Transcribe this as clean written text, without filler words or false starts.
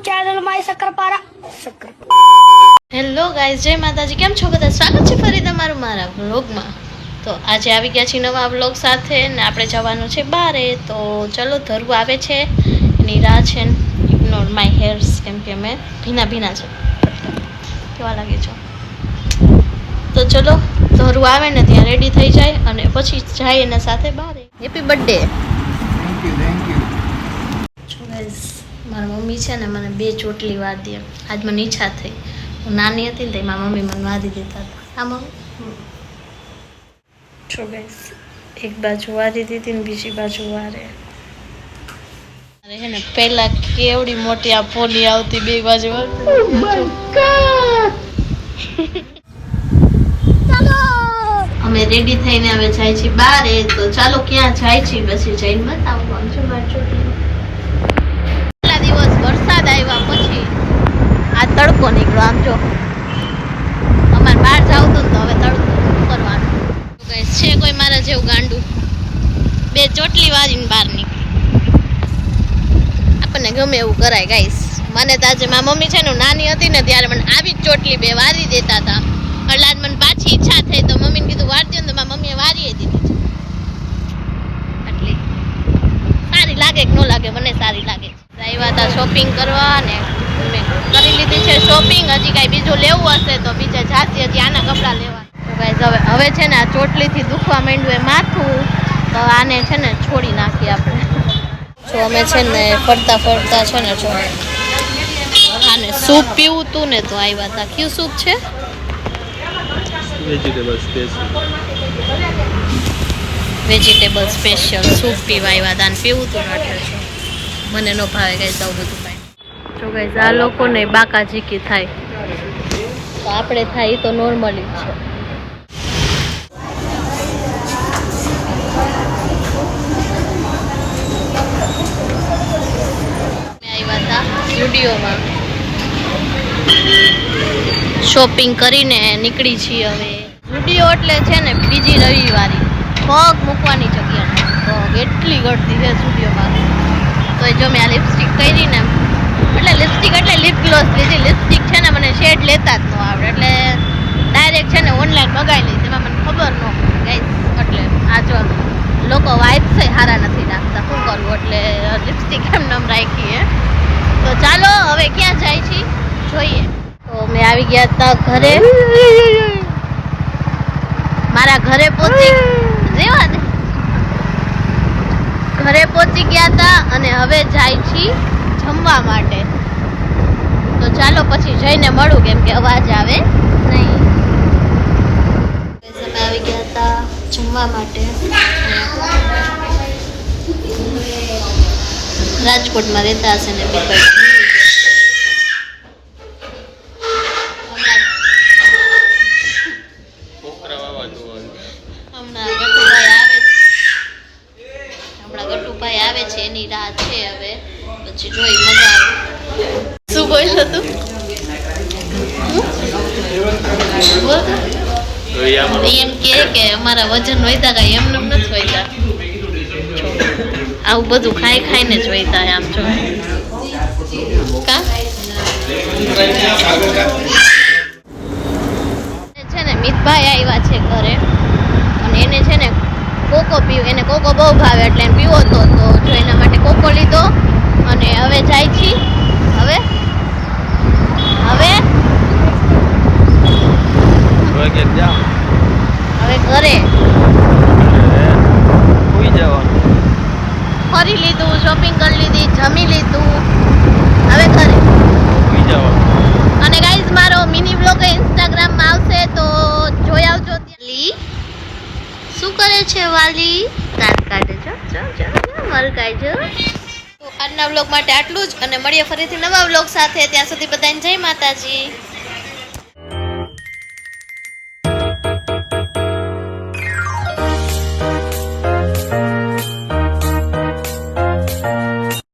Channel my shakarpara. Hello guys, જય માતાજી. કેમ છો બધા? સ્વાગત છે ફરી તમારું મારા વ્લોગમાં. તો આજે આવી ગયા છીએ નવા વ્લોગ સાથે ને આપણે જવાનું છે બારે. તો ચલો, ધરવું આવે છે એની રાહ છે. ઇગ્નોર માય હેર્સ, કેમ કે મેં ભીના છે. કેવા લાગે છો? તો ચલો, ધરવું આવે ને ત્યાં રેડી થઈ જાય અને પછી જાય એના સાથે બારે. Happy birthday. Thank you. છો ગાઈઝ, મારી મમ્મી છે ને મને 2 ચોટલી વાળી દે. આજ મને ઈચ્છા થઈ. હું નાની હતી ને તો મારી મમ્મી મને વાળી દેતા હતા. હા મમ્મી. છો ગાઈઝ, એક બાજુ વાળી દીધી ને બીજી બાજુ વારે. અરે હે ને પહેલા કેવડી મોટી આ પોલી આવતી, 2 બાજુ અમે રેડી થઈને હવે જાય છીએ બારે. તો ચાલો ક્યાં જાય છે પછી જઈને બતાવું. આમ છો મારી ચોટલી. કેટલા દિવસ વરસાદ આવ્યા પછી આ તડકો નીકળ્યો. આમ જો, અમારે બહાર જાવું હતું તો હવે તડકો કરવાનું છે. કોઈ મારા જેવું ગાંડું 2 ચોટલી વાળીને બહાર નીકળી. આપણને ગમે એવું કરાય ગાઈસ. મને તો આજે મારી મમ્મી છે ને, નાની હતી ને ત્યારે મને આવી જ ચોટલી 2 વારી દેતા હતા. એટલે આજ મને પાછી ઈચ્છા થઈ તો મમ્મીને કીધું વારજો ને, તો મારી મમ્મીએ વારી દીધી છે. એટલે સારી લાગે કે ન લાગે? મને સારી લાગે. આવ્યા હતા શોપિંગ કરવા ને મેં કરી લીધી છે શોપિંગ. હજી કાંઈ બીજું લેવું હશે તો બીજા જાતી. હજી આના કપડાં લેવા. તો ગાઈસ હવે છે ને આ ચોટલીથી દુખવા માંડ્યું એ માથું. તો આને છે ને છોડી નાખીએ આપણે. તો અમે છે ને ફરતા છે ને, જો આને સૂપ પીવું તું ને તો આવ્યા હતા. કયું સૂપ છે? વેજીટેબલ સ્પેશિયલ સૂપ પીવા આવ્યા હતા. અને પીવું તું એટલે મને ન ભાવે ગાઈસ આવું બધું કાંઈ. જો ગાઈસ, આ લોકોને બાકા ઝીકી થાય તો આપણે થાય એ તો નોર્મલી જ છે. સ્ટુડિયોમાં શોપિંગ કરીને નીકળી છીએ હવે. સ્ટુડિયો એટલે છે ને બીજી રવિવારી પગ મૂકવાની જગ્યા. તો કેટલી ગળતી છે સ્ટુડિયોમાં. તો જો મેં આ લિપસ્ટિક કરી ને, એટલે લિપસ્ટિક એટલે લિપ ગ્લોસ લીધી. લિપસ્ટિક છે ને મને શેડ લેતા જ ન આવડે, એટલે ડાયરેક્ટ છે ને ઓનલાઈન મગાવી લીધી. એમાં મને ખબર ન ગાઈસ. એટલે આ જો લોકો વાઇબ્સ સારા નથી રાખતા, શું કરવું? એટલે લિપસ્ટિક એમ નમ રાખી હે. તો ચાલો હવે ક્યાં જાય છે જોઈએ. તો મેં આવી ગયા હતા ઘરે. મારા ઘરે પહોંચી ગયા હતા અને હવે જાય છીએ જમવા માટે. તો ચાલો પછી જઈને મળું, કેમ કે અવાજ આવે નહીં. અમે આવી ગયા હતા જમવા માટે. રાજકોટમાં રહેતા હશે ને બીજા. હમણાં ગટુભાઈ આવે છે, એની રાહ છે. હવે પછી જોઈ મજા આવે. શું બોલ્યો તું? એમ કે અમારા વજન વધ્યા, કાંઈ એમને નથી વધ્યા. આવું બધું ખાઈને જ વૈતા આમ જો. છે ને મિતભાઈ આવ્યા છે ઘરે અને એને છે ને કોકો પીવું. એને કોકો બહુ ભાવે એટલે એને પીવો તો જો એના માટે કોકો લીધો. અને હવે જાય છે હવે ઘરે ફરી લીધું, શોપિંગ કરી લીધી, જમી લીધું, હવે ઘરે અને ગાઈઝ મારો મિની બ્લોગ ઇન્સ્ટાગ્રામમાં આવશે તો જોઈ આવજો. શું કરે છે વાલી? દાંત કાઢે છે. મરકાઈ. તો આજના બ્લોગ માટે આટલું જ અને મળીએ ફરીથી નવા બ્લોગ સાથે. ત્યાં સુધી બધાને જય માતાજી.